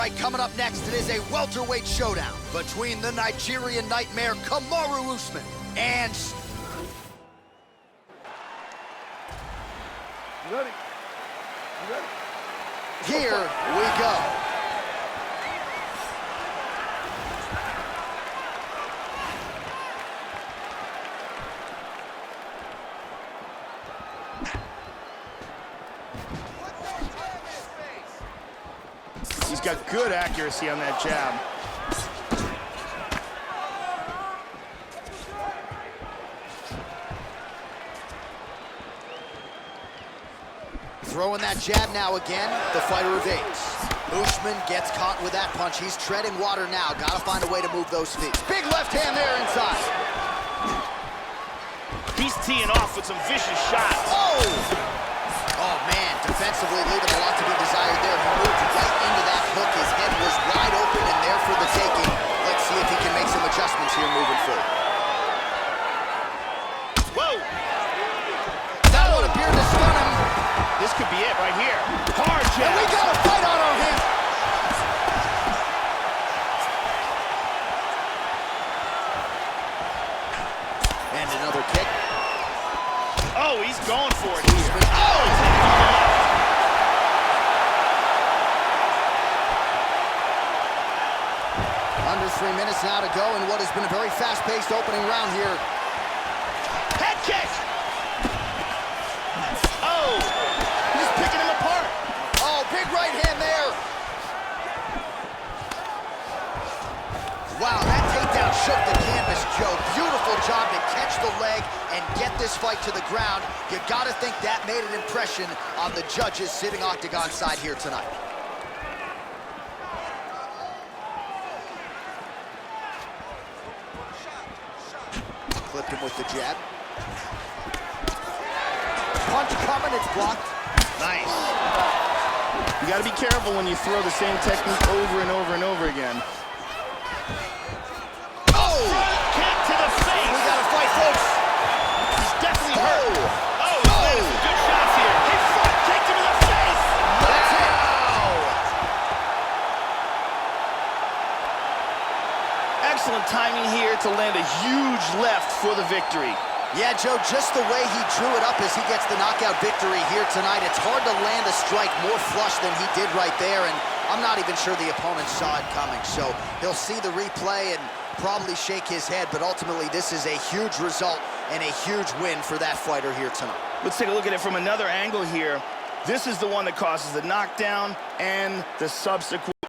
Right, coming up next, it is a welterweight showdown between the Nigerian nightmare Kamaru Usman and... You ready? You ready? Here we go. He's got good accuracy on that jab. Throwing that jab now again, the fighter evades. Usman gets caught with that punch. He's treading water now. Gotta find a way to move those feet. Big left hand there inside. He's teeing off with some vicious shots. Oh man, defensively leaving a lot to be desired there. He moved right into that hook. His head was wide open and there for the taking. Let's see if he can make some adjustments here moving forward. Whoa! That one appeared to stun him. This could be it right here. Hard jab. And we got a fight on our hands. And another kick. Oh, he's going for it here. Under 3 minutes now to go in what has been a very fast-paced opening round here. Head kick. Oh, he's picking him apart. Oh, big right hand there. Wow, that takedown shook the canvas, Joe. Beautiful job to catch the leg and get this fight to the ground. You gotta think that made an impression on the judges sitting octagon side here tonight. Clipped him with the jab. Punch coming, it's blocked. Nice. You got to be careful when you throw the same technique over and over and over again. Oh! Kick to the face. We got to fight, folks. He's definitely hurt. Oh, he's landed some good shots here. He front kicked him in the face. That's it. Excellent timing here to land a huge left for the victory. Yeah, Joe, just the way he drew it up as he gets the knockout victory here tonight, it's hard to land a strike more flush than he did right there, and I'm not even sure the opponent saw it coming, so he'll see the replay and probably shake his head, but ultimately this is a huge result and a huge win for that fighter here tonight. Let's take a look at it from another angle here. This is the one that causes the knockdown and the subsequent